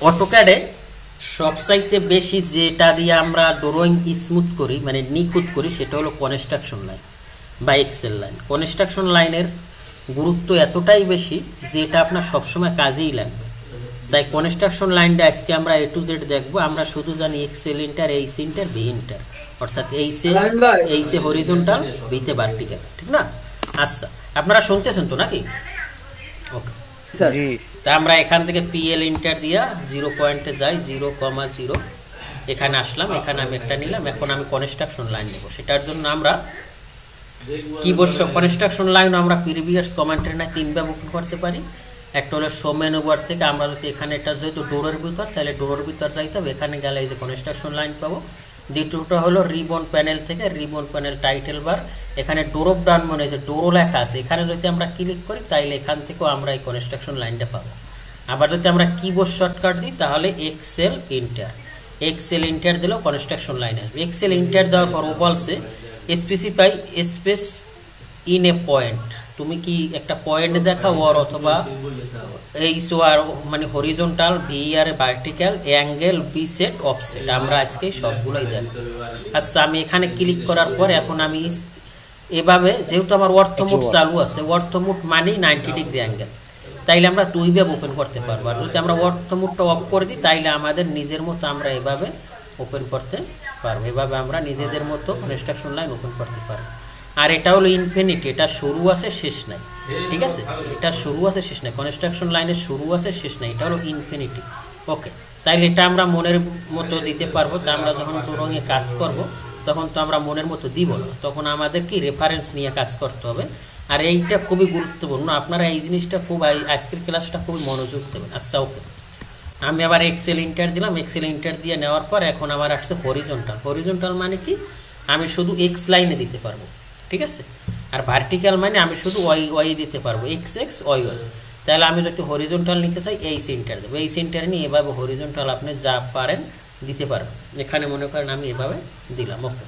অটোক্যাডে সবচাইতে বেশি যেটা দিয়ে আমরা ড্রয়িং স্মুথ করি মানে নিখুঁত করি সেটা হলো কনস্ট্রাকশন লাইন বা এক্সেল লাইন। কনস্ট্রাকশন লাইনের গুরুত্ব এতটাই বেশি যে এটা আপনার সবসময় কাজেই লাগবে। তাই কনস্ট্রাকশন লাইনটা আজকে আমরা A to Z দেখব। আমরা শুধু জানি excel inter, H inter, B inter, অর্থাৎ এইচে হরিজন্টাল, বিতে ভার্টিক্যাল, ঠিক না? আচ্ছা, আপনারা শুনতেছেন তো নাকি? ওকে, তা আমরা এখান থেকে পিএল ইন্টার দিয়া 0 পয়েন্টে যাই, 0,0 এখানে আসলাম, এখানে আমি একটা নিলাম। এখন আমি কনস্ট্রাকশন লাইন নেব। সেটার জন্য আমরা কি বলছো, কনস্ট্রাকশন লাইন আমরা প্রিভিয়াস কমেন্টের না 3 ভাবে ওপেন করতে পারি। একটা হলো শো মেনু বার থেকে আমরা যদি এখানে এটা যেহেতু ডোরের ভিতর, তাহলে ডোরের ভিতর যাইতে হবে, এখানে গেলে এই যে কনস্ট্রাকশন লাইন পাবো। দ্বিতীয়টা হলো রিবন প্যানেল থেকে, রিবন প্যানেল টাইটেল বার, এখানে ডোর অফ ডাউন মনে হয়েছে ডোরো লেখা আছে, এখানে যদি আমরা ক্লিক করি তাইলে এখান থেকেও আমরা এই কনস্ট্রাকশন লাইনটা পাবো। আবার যদি আমরা কিবোর্ড শর্টকাট দিই তাহলে এক্সেল ইন্টার দিলেও কনস্ট্রাকশন লাইন আসবে। এক্সেল ইন্টার দেওয়ার পর ও বলছে specify space in a point, তুমি কি একটা পয়েন্ট দেখাও ওর, অথবা এইচ আর মানে হরিজন্টাল, ভি আর vertical, angle, bisect, offset. আমরা আজকে সবগুলোই দেখব। আচ্ছা, আমি এখানে ক্লিক করার পর এখন আমি এভাবে, যেহেতু আমার অর্থমুট চালু আছে, অর্থমুট মানেই 90 ডিগ্রি অ্যাঙ্গেল, তাইলে আমরা 2 ভাবে ওপেন করতে পারবো। আর যদি আমরা অর্থমুটটা অফ করে দিই তাইলে আমাদের নিজের মতো আমরা এভাবে ওপেন করতে পারবো। এভাবে আমরা নিজেদের মতো কনস্ট্রাকশন লাইন ওপেন করতে পারবো। আর এটা হলো ইনফিনিটি, এটা শুরু আছে শেষ নাই, ঠিক আছে? এটা শুরু আছে শেষ নাই, কনস্ট্রাকশন লাইনের শুরু আছে শেষ নাই, এটা হলো ইনফিনিটি। ওকে, তাইলে এটা আমরা মনের মতো দিতে পারবো। তা আমরা যখন ড্রয়িংয়ে কাজ করব তখন তো আমরা মনের মতো দিব না, তখন আমাদের কি রেফারেন্স নিয়ে কাজ করতে হবে। আর এইটা খুবই গুরুত্বপূর্ণ, আপনারা এই জিনিসটা খুব আজকের ক্লাসটা খুবই মনোযোগ দেবেন। আচ্ছা, ওকে, আমি আবার এক্সেল ইন্টার দিলাম। এক্সেল ইন্টার দিয়ে নেওয়ার পর এখন আমার আসছে হরিজন্টাল মানে কি, আমি শুধু এক্স লাইনে দিতে পারবো, ঠিক আছে? আর ভার্টিক্যাল মানে আমি শুধু ওয়াই দিতে পারবো, এক্স এক্স ওয়াই ওয়াই। তাহলে আমি যদি হরিজন্টাল নিতে চাই এইচ ইন্টার দেবো। এইচ ইন্টার নিয়ে এভাবে হরিজন্টাল আপনি যা পারেন দিতে পারবেন। এখানে মনে করেন আমি এভাবে দিলাম। ওকে,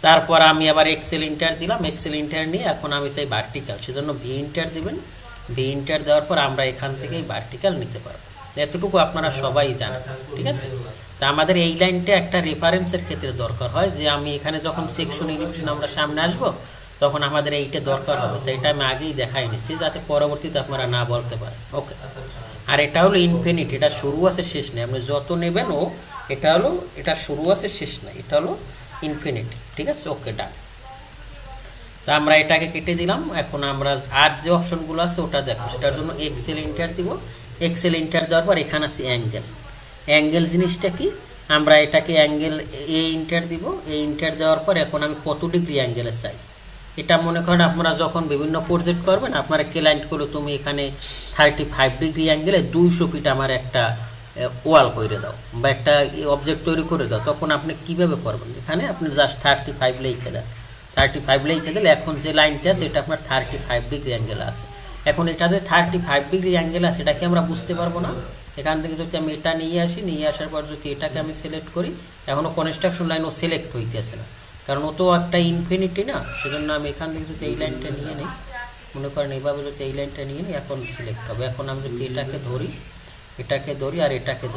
তারপর আমি আবার এক্সেল ইন্টার দিলাম। এক্সেল ইন্টার নিয়ে এখন আমি চাই ভার্টিক্যাল, সেজন্য ভি ইন্টার দিবেন। ভি ইন্টার দেওয়ার পর আমরা এখান থেকেই ভার্টিক্যাল নিতে পারবো। এতটুকু আপনারা সবাই জানেন, ঠিক আছে? তা আমাদের এই লাইনটা একটা রেফারেন্সের ক্ষেত্রে দরকার হয়, যে আমি এখানে যখন সেকশন ইলিমিনেশন আমরা সামনে আসবো তখন আমাদের এইটা দরকার হবে। তো এটা আমি আগেই দেখাই নিচ্ছি যাতে পরবর্তীতে আপনারা না বলতে পারেন। ওকে, আর এটা হলো ইনফিনিটি, এটা শুরু আছে শেষ নেই, আপনি যত নেবেন ও এটা হলো, এটা শুরু আছে শেষ নাই, এটা হলো ইনফিনিটি, ঠিক আছে? ওকে, ডান। তা আমরা এটাকে কেটে দিলাম। এখন আমরা আর যে অপশনগুলো আছে ওটা দেখো, সেটার জন্য এক্সেল ইন্টার দিব। এক্সেল ইন্টার দেওয়ার পর এখানে আছে অ্যাঙ্গেল জিনিসটা কি, আমরা এটাকে অ্যাঙ্গেল এ ইন্টার দিব। এ ইন্টার দেওয়ার পর এখন আমি কত ডিগ্রি অ্যাঙ্গেলে চাই, এটা মনে করেন আপনারা যখন বিভিন্ন প্রজেক্ট করবেন আপনারা ক্লায়েন্ট করো তুমি এখানে 35 ডিগ্রি অ্যাঙ্গেলে 200 ফিট আমার একটা ওয়াল করে দাও বা একটা অবজেক্ট তৈরি করে দাও, তখন আপনি কিভাবে করবেন? এখানে আপনি জাস্ট 35 লিখে দেন। 35 লিখে দিলে এখন যে লাইনটা আছে এটা আপনার 35 ডিগ্রি অ্যাঙ্গেলে আছে। এখন এটা যে 35 ডিগ্রি অ্যাঙ্গেল আছে এটাকে আমরা বুঝতে পারবো না। এখান থেকে যদি আমি এটা নিয়ে আসি, নিয়ে আসার পর যদি এটাকে আমি সিলেক্ট করি, এখনও কনস্ট্রাকশন লাইনও সিলেক্ট হইতেছে না, কারণ ও তো একটা ইনফিনিটি না। সেজন্য আমি এখান থেকে যদি এই লাইনটা নিয়ে নিই, মনে করেন এইভাবে যদি এই লাইনটা নিয়ে নিই, এখন সিলেক্ট হবে। এখন আমি যদি এটাকে ধরি আর এটাকে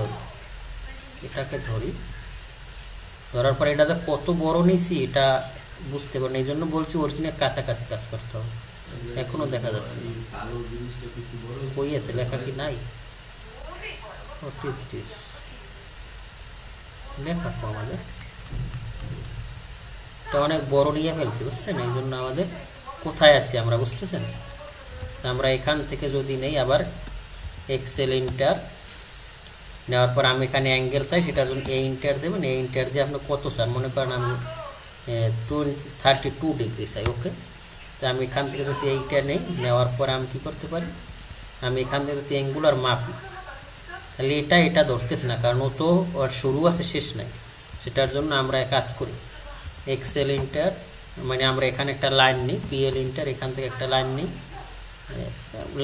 ধরি, ধরার পর এটা কত বড় নিয়েছি এটা বুঝতে পারেন, এই জন্য বলছি অরিজিনাল কাছাকাছি কাজ করতে হবে। এখনও দেখা যাচ্ছে কই আছে, লেখা কি নাই? লেখা তো আমাদের এটা অনেক বড় নিয়ে ফেলছি, বুঝছেন? এই জন্য আমাদের কোথায় আছি আমরা, বুঝতেছেন? আমরা এখান থেকে যদি নেই আবার এক্সেল ইন্টার নেওয়ার পর আমি এখানে অ্যাঙ্গেল চাই, সেটার জন্য এ ইন্টার দেবেন। এ ইন্টার দিয়ে আপনি কত চান, মনে করেন আমি 32 ডিগ্রি চাই। ওকে, তো আমি এখান থেকে যদি এইটা নেই, নেওয়ার পর আমি কী করতে পারি, আমি এখান থেকে যদি অ্যাঙ্গুলার মাপ, তাহলে এটা ধরতেছে না, কারণ ও তো ওর শুরু আছে শেষ নাই। সেটার জন্য আমরা কাজ করি এক্সেল ইন্টার, মানে আমরা এখানে একটা লাইন নিই, পিএল ইন্টার, এখান থেকে একটা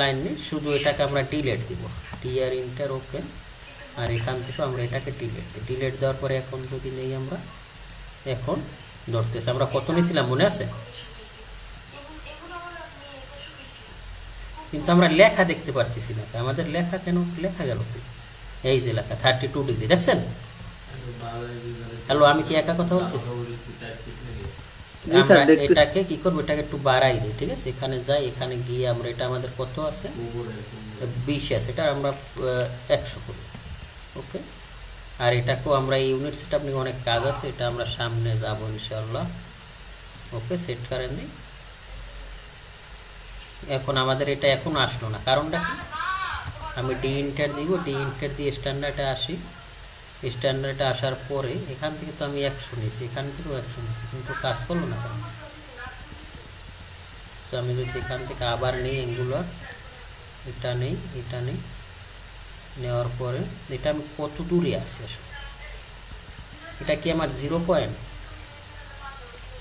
লাইন নিই, শুধু এটাকে আমরা ডিলেট দিব, টিআর ইন্টার। ওকে, আর এখান থেকে আমরা এটাকে ডিলেট দেওয়ার পরে এখন যদি নেই আমরা, এখন ধরতেছে আমরা কত নিয়েছিলাম মনে আছে? কিন্তু আমরা লেখা দেখতে পারতেছি না, আমাদের লেখা কেন লেখা গেল? এই যে লেখা 32 ডিগ্রি, দেখছেন? হ্যালো, আমি কি একা কথা বলতেছি? আমরা এটাকে কি করবো, এটাকে একটু বাড়াই দিই, ঠিক আছে? এখানে যাই, এখানে গিয়ে আমরা এটা আমাদের কত আছে, 20 আছে, এটা আমরা 100 করি। ওকে, আর এটাকেও আমরা এই ইউনিট সেটআপ নিয়ে অনেক কাজ আছে, এটা আমরা সামনে যাব ইনশাআল্লাহ। ওকে, সেট করেন দিই। এখন আমাদের এটা এখন আসলো না, কারণটা কি? আমি ডি ইন্টার দিব, ডি ইন্টার দিয়ে স্ট্যান্ডার্ডে আসি। স্ট্যান্ডার্ডে আসার পরে এখান থেকে তো আমি 100 নিয়েছি, এখান থেকেও 100 নিয়েছি, কিন্তু কাজ করলো না কেন? আমি যদি এখান থেকে আবার নিই এঙ্গুলার, এটা নেই, এটা নেই, নেওয়ার পরে এটা আমি কত দূরে আছি আসলে? এটা কি আমার 0 পয়েন্ট?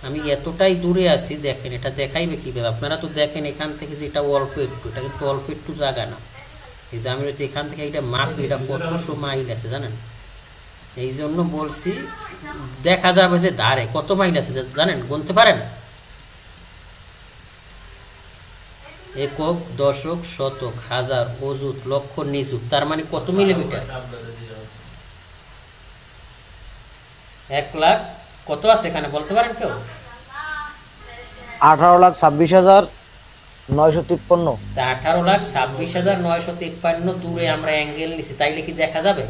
আমি এতটাই দূরে আছি, দেখেন এটা দেখাইবে কীভাবে? আপনারা তো দেখেন এখান থেকে যে এটা অল্প একটু, এটা কিন্তু অল্প একটু জায়গা না। এই যে আমি যদি এখান থেকে এটা মাপি, এটা কতশো মাইল আছে জানেন? এই জন্য বলছি দেখা যাবে যে ধারে কত মাইল আছে জানেন, গুনতে পারেন? একক, দশক, শতক, হাজার, অযুত, লক্ষ, নিযুত, তার মানে কত মিলিমিটার? 1 লাখ কত আছে এখানে বলতে পারেন কেউ? 18,26,953। 18,26,953 দূরে আমরা অ্যাঙ্গেল নিছি, তাইলে কি দেখা যাবে?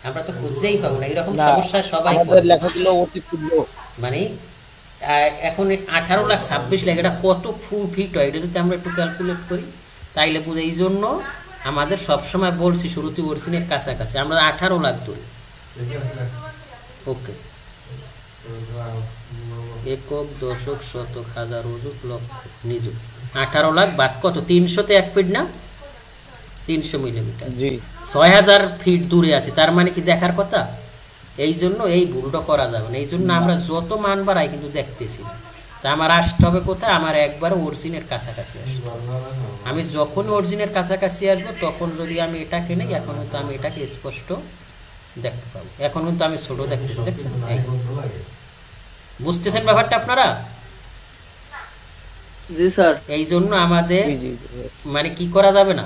আমরা তো খুঁজতেই পাবো না। এরকম সমস্যা সবাই মানে এখন 18,26,000 লাগে, এটা কত ফিট হয়? এটা যদি আমরা একটু ক্যালকুলেট করি তাইলে বুঝে। এই জন্য আমাদের সবসময় বলছি শুরুতে অরিজিনের কাছাকাছি আমরা 18 লাখ ধরি। ওকে, একক, দশক, শতক, হাজার, অযুত, লক্ষ, নিযুত, 18 লাখ বাদ কত? 300তে 1 ফিট না, 300 মিলিমিটার, 6000 ফিট দূরে আছে, তার মানে কি দেখার কথা? এই জন্য এই ভুলটা করা যাবে না। এই জন্য আমরা যত মান বাড়াই কিন্তু দেখতেছি না। তা আমার আসতে হবে কোথায়? আমার একবার অরিজিনের কাছাকাছি আসবো। আমি যখন অরিজিনের কাছাকাছি আসবো তখন যদি আমি এটা কিনে, এখন কিন্তু আমি এটাকে স্পষ্ট দেখতে পাবো। এখন কিন্তু আমি ছোট দেখতেছি, দেখছেন? বুঝতেছেন ব্যাপারটা আপনারা? জি স্যার। এই জন্য আমাদের মানে কি করা যাবে না,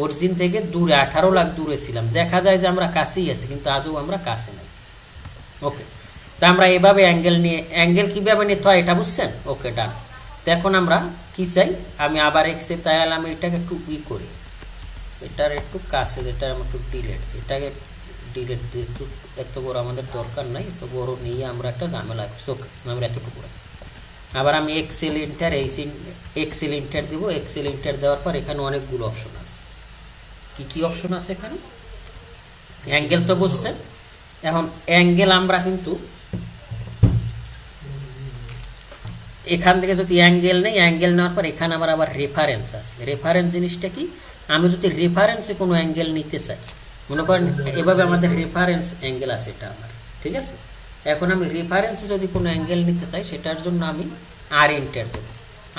অরিজিন থেকে দূরে 18 লাখ দূরে ছিলাম, দেখা যায় যে আমরা কাছেই আছি কিন্তু আদৌ আমরা কাছে নাই। ওকে, তা আমরা এভাবে অ্যাঙ্গেল নিয়ে, অ্যাঙ্গেল কীভাবে নিতে হয় এটা বুঝছেন? ওকে, ডান। তো এখন আমরা কি চাই, আমি আবার এক্সের তাহলে আমি এটাকে একটু করি, এটার একটু কাছে, এটা আমি একটু ডিলেট, এটাকে ডিলেট দিয়ে একটু, এত বড় আমাদের দরকার নাই, এত বড় নিয়ে আমরা একটা ঝামেলা করছি। ওকে, আমরা এতটুকু আবার আমি এক্সেল ইন্টার, এক্সেল ইন্টার দেবো। এক্সেল ইন্টার দেওয়ার পর এখানে অনেকগুলো অপশন আছে। কি কি অপশন আছে এখানে? অ্যাঙ্গেল তো বুঝছেন। এখন অ্যাঙ্গেল আমরা কিন্তু এখান থেকে যদি অ্যাঙ্গেল নেই, অ্যাঙ্গেল নেওয়ার পর এখানে আমার আবার রেফারেন্স আছে। রেফারেন্স জিনিসটা কি? আমি যদি রেফারেন্সে কোনো অ্যাঙ্গেল নিতে চাই, মনে করেন এভাবে আমাদের রেফারেন্স অ্যাঙ্গেল আছে, এটা আমার ঠিক আছে। এখন আমি রেফারেন্সে যদি কোনো অ্যাঙ্গেল নিতে চাই সেটার জন্য আমি আর এন্টার দেবো।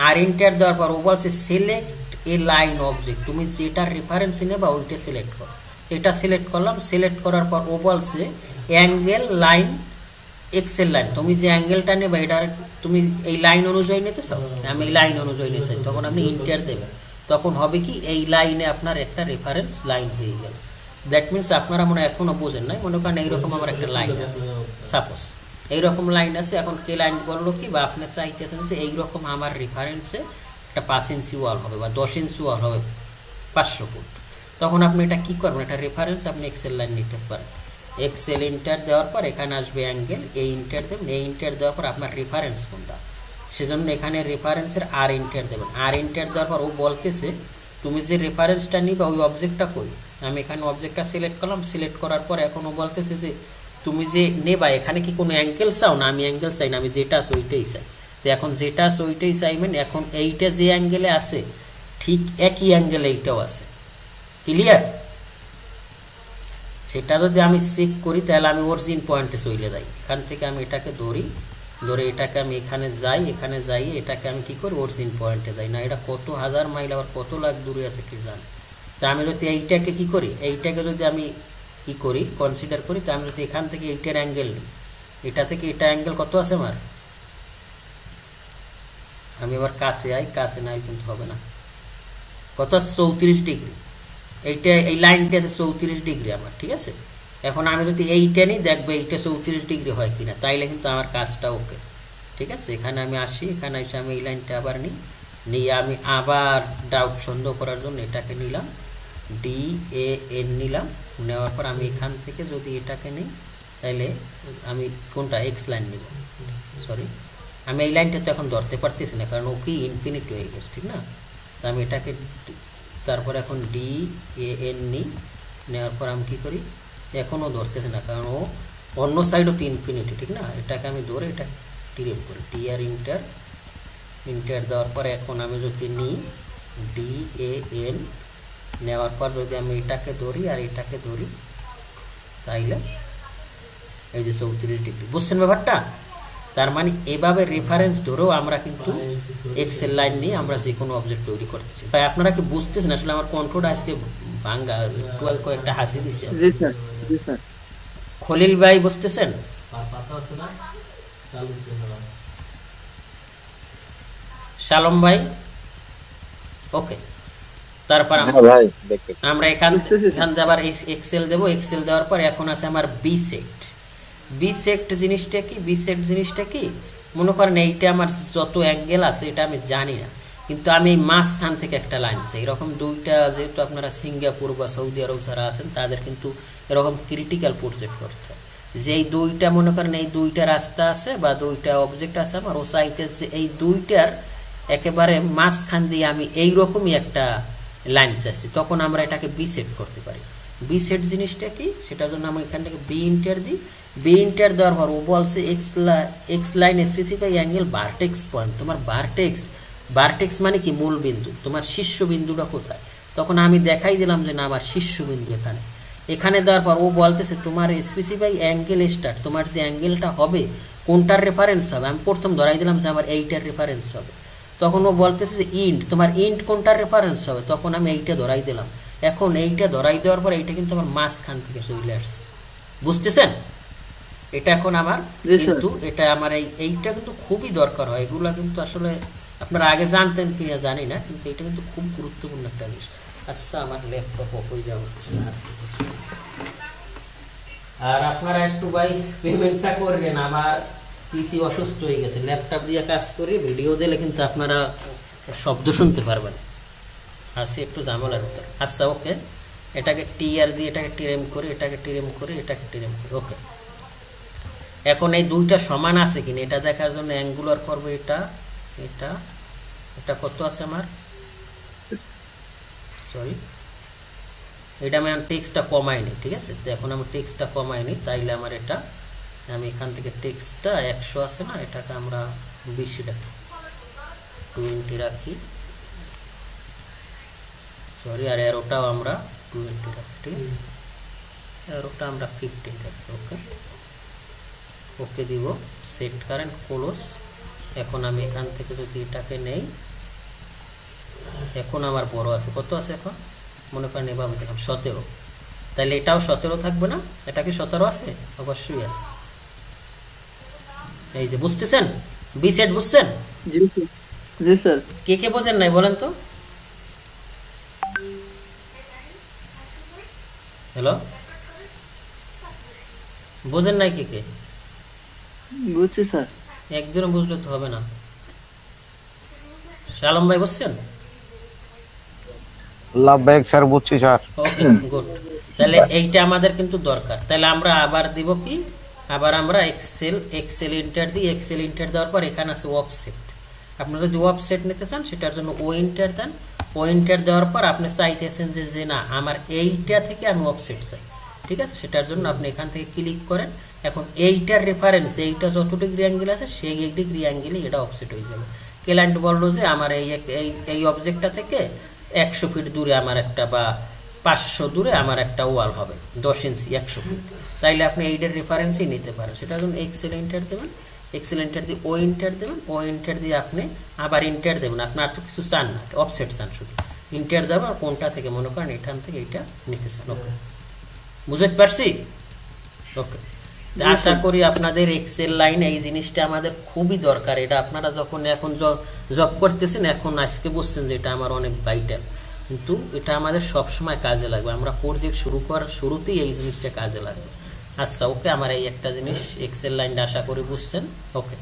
আর এন্টার দেওয়ার পর ও বলছে সিলেক্ট এ লাইন অবজেক্ট, তুমি যেটা রেফারেন্সে নেবা ওইটা সিলেক্ট করো। এটা সিলেক্ট করলাম। সিলেক্ট করার পর ও বলছে অ্যাঙ্গেল লাইন এক্সেল লাইন, তুমি যে অ্যাঙ্গেলটা নেবে এটা তুমি এই লাইন অনুযায়ী নিতে চাও, আমি এই লাইন অনুযায়ী নিতে চাই, তখন আপনি ইন্টার দেবেন। তখন হবে কি, এই লাইনে আপনার একটা রেফারেন্স লাইন হয়ে গেল। দ্যাট মিনস আপনারা মনে এখনও বোঝেন নাই, মনে করেন এইরকম আমার একটা লাইন আছে, সাপোজ এইরকম লাইন আছে। এখন কে লাইন করলো কি, বা আপনি চাইতেছেন যে এইরকম আমার রেফারেন্সে একটা 5 ইঞ্চি ওয়াল হবে বা 10 ইঞ্চি ওয়াল হবে 500 ফুট, তখন আপনি এটা কী করবেন, এটা রেফারেন্স আপনি এক্সেল লাইন নিতে পারেন। এক্সেল ইন্টার দেওয়ার পর এখানে আসবে অ্যাঙ্গেল, এই ইন্টার দেবেন। এই ইন্টার দেওয়ার পর আপনার রেফারেন্স কোনটা, সেজন্য এখানে রেফারেন্সের আর ইন্টার দেবেন। আর ইন্টার দেওয়ার পর ও বলতেছে তুমি যে রেফারেন্সটা নিবা ওই অবজেক্টটা কই। আমি এখানে অবজেক্টটা সিলেক্ট করলাম। সিলেক্ট করার পর এখন ও বলতেছে যে তুমি যে নেবা এখানে কি কোনো অ্যাঙ্গেল চাও না, আমি অ্যাঙ্গেল চাই না, আমি যেটা আছে ওইটাই চাই। তো এখন যেটা আছে ওইটাই চাইবেন। এখন এইটা যে অ্যাঙ্গেলে আছে ঠিক একই অ্যাঙ্গেলে এইটাও আছে, ক্লিয়ার? সেটা যদি আমি চেক করি তাহলে আমি অরিজিন পয়েন্টে চলে যাই। এখান থেকে আমি এটাকে ধরে এটাকে আমি এখানে যাই, এখানে যাই এটাকে আমি কী করি, অরিজিন পয়েন্টে যাই। না এটা কত হাজার মাইল আবার কত লাখ দূরে আছে কি জানি। তা আমি যদি এইটাকে কী করি, এইটাকে যদি আমি কী করি কনসিডার করি, তা আমি যদি এখান থেকে এইটার অ্যাঙ্গেল নিই, এটা থেকে এটা অ্যাঙ্গেল কত আছে আমার, আমি আবার কাছে আই, কাছে নাই কিন্তু হবে না, কত আছে 34 ডিগ্রি। এইটা এই লাইনটা আছে 34 ডিগ্রি আমার, ঠিক আছে। এখন আমি যদি এইটা নিই, দেখবো এইটা 34 ডিগ্রি হয় কিনা, তাইলে কিন্তু আমার কাজটা ওকে, ঠিক আছে। এখানে আমি আসি, এখানে এসে আমি এই লাইনটা আবার নিয়ে আমি আবার ডাউট সন্দেহ করার জন্য এটাকে নিলাম, DAN নিলাম। নেওয়ার পর আমি এখান থেকে যদি এটাকে নিই, তাইলে আমি কোনটা এক্স লাইন নিব, সরি আমি এই লাইনটা তো এখন ধরতে পারতেছি না, কারণ ও কি ইনফিনিটি হয়ে গেছে, ঠিক না। তো আমি এটাকে তারপর এখন DAN নিই, নেওয়ার পর আমি কী করি, এখনও ধরতেছে না, কারণ ও অন্য সাইডও তো ইনফিনিটি, ঠিক না। এটাকে আমি ধরে এটা টিরেম করি, TR ইন্টার দেওয়ার পর এখন আমি যদি নিই DAN, নেওয়ার পর যদি আমি এটাকে ধরি আর এটাকে ধরি, তাইলে এই যে 34 ডিগ্রি, বুঝছেন ব্যাপারটা। তার মানে এভাবে রেফারেন্স ধরেও আমরা কিন্তু এক্সেল লাইন নিয়ে আমরা যে কোনো অবজেক্ট তৈরি করতেছি। ভাই আপনারা কি বুঝতেছেন? আসলে আমার কন্ট্রোলটা আজকে ভাঙ্গা, একটু কয়েকটা হাসি দিছে। জি স্যার, জি স্যার। খলিল ভাই বুঝতেছেন? শালম ভাই ওকে। তারপর আমরা এখান আবার এক্সেল দেবো, এক্সেল দেওয়ার পর এখন আছে আমার বি সেট জিনিসটা কি, বি সেট জিনিসটা কি মনে করেন এইটা আমার যত অ্যাঙ্গেল আছে এটা আমি জানি না, কিন্তু আমি এই মাঝখান থেকে একটা লাইন চাই। এরকম দুইটা, যেহেতু আপনারা সিঙ্গাপুর বা সৌদি আরব যারা আছেন তাদের কিন্তু এরকম ক্রিটিক্যাল প্রজেক্ট করতে হয়, যে এই দুইটা মনে করেন এই দুইটা রাস্তা আছে বা দুইটা অবজেক্ট আছে আমার, ও চাইতেছে এই দুইটার একেবারে মাঝখান দিয়ে আমি এইরকমই একটা লাইন চাচ্ছি, তখন আমরা এটাকে বি সেট করতে পারি। বি সেট জিনিসটা কি, সেটার জন্য আমি এখান থেকে বি ইন্টার দিই। বি ইন্টার দেওয়ার পর ও বলছে x line specify angle vertex point. তোমার ভার্টেক্স মানে কি, মূল বিন্দু, তোমার শীর্ষ বিন্দুটা কোথায়, তখন আমি দেখাই দিলাম যে না আমার শীর্ষ বিন্দু এখানে দেওয়ার পর ও বলতেছে তোমার স্পেসিফাই অ্যাঙ্গেল স্টার্ট, তোমার যে অ্যাঙ্গেলটা হবে কোনটার রেফারেন্স হবে, আমি প্রথম ধরাই দিলাম যে আমার এইটার রেফারেন্স হবে, তখন ও বলতেছে যে ইন্ট, তোমার ইন্ট কোনটার রেফারেন্স হবে, তখন আমি এইটা ধরাই দিলাম। এখন এইটা ধরাই দেওয়ার পর এইটা কিন্তু আমার মাঝখান থেকে চলে আসছে, বুঝতেছেন। এটা এখন আমার কিন্তু এটা আমার এইটা কিন্তু খুবই দরকার হয়, এগুলা কিন্তু আসলে আপনারা আগে জানতেন কিনা জানি না, কিন্তু এটা কিন্তু খুব গুরুত্বপূর্ণ একটা জিনিস। আচ্ছা আমার ল্যাপটপ অফ হয়ে যাবে, আর আপনারা একটু ভাই পেমেন্টটা করবেন, আমার পিসি অসুস্থ হয়ে গেছে, ল্যাপটপ দিয়ে কাজ করি, ভিডিও দিলে কিন্তু আপনারা শব্দ শুনতে পারবেন, আসি একটু ঝামেলার ভিতর। আচ্ছা ওকে, এটাকে TR দিয়ে এটাকে টিরেম করি, এটাকে টিরেম করি, এটাকে টিরেম করি, ওকে। এখন এই দুইটা সমান আছে কিনা এটা দেখার জন্য অ্যাঙ্গুলার করবো, এটা এটা এটা কত আছে আমার, সরি এটা আমি টেক্সটটা কমাইনি, ঠিক আছে। তো এখন আমি টেক্সটটা কমাইনি, তাইলে আমার এটা আমি এখান থেকে টেক্সটটা 100 আছে না, এটাকে আমরা 20 রাখি, 20 রাখি, সরি, আর এরোটাও আমরা 20 রাখি, ঠিক আছে। এরোটা আমরা 15 রাখি, ওকে ওকে দিব, সেট কারেন্ট ক্লোজ। এখন আমি এখান থেকে যদি এটাকে নেই, এখন আমার বড় আছে, কত আছে এখন মনে করেন এভাবে দিলাম 17, তাহলে এটাও 17 থাকবে না, এটা কি 17 আছে, অবশ্যই আছে। এই যে বুঝতেছেন, বি সেট বুঝছেন? জি স্যার। কে কে বোঝেন নাই বলেন তো, হ্যালো, বোঝেন নাই কে কে? বুঝছি স্যার। একজনও বুঝলে তো হবে না। শালম ভাই বুঝছেন? লাভবাহিক স্যার বুঝছি স্যার। ওকে গুড, তাহলে এইটা আমাদের কিন্তু দরকার। তাহলে আমরা আবার দিব কি, আবার আমরা এক্সেল ইন্টার দিই, এক্সেল ইন্টার দেওয়ার পর এখানে আছে অফসেট। আপনি যদি অফসেট নিতে চান সেটার জন্য ও ইন্টার দেন, ও ইন্টার দেওয়ার পর আপনি চাইতেছেন যে না আমার এইটা থেকে আমি অফসেট চাই, ঠিক আছে। সেটার জন্য আপনি এখান থেকে ক্লিক করেন, এখন এইটার রেফারেন্স, এইটা যত ডিগ্রি অ্যাঙ্গেল আছে সেই ডিগ্রি অ্যাঙ্গেলে এটা অফসেট হয়ে যাবে। ক্লায়েন্ট বললো যে আমার এই অবজেক্টটা থেকে 100 ফিট দূরে আমার একটা, বা 500 দূরে আমার একটা ওয়াল হবে 10 ইঞ্চি 100 ফিট, তাইলে আপনি এইটার রেফারেন্সই নিতে পারেন। সেটার জন্য এক্সেল ইন্টার দেবেন, এক্সেল ইন্টার দিয়ে ও ইন্টার দেবেন, ও ইন্টার দিয়ে আপনি আবার ইন্টার দেবেন, আপনার তো কিছু চান না, অফসেট চান, শুধু ইন্টার দেবেন। আর কোনটা থেকে মনে করেন এখান থেকে এইটা নিতে চান, ওকে বুঝতে পারছি, ওকে। আশা করি আপনাদের এক্সেল লাইন এই জিনিসটা আমাদের খুবই দরকার, এটা আপনারা যখন এখন জব করতেছেন এখন আজকে বুঝছেন যে এটা আমার অনেক ভাইটাল। কিন্তু এটা আমাদের সব সময় কাজে লাগবে, আমরা প্রজেক্ট শুরু করার শুরুতেই এই জিনিসটা কাজে লাগবে। আচ্ছা ওকে, আমার এই একটা জিনিস এক্সেল লাইনটা আশা করি বুঝছেন। ওকে।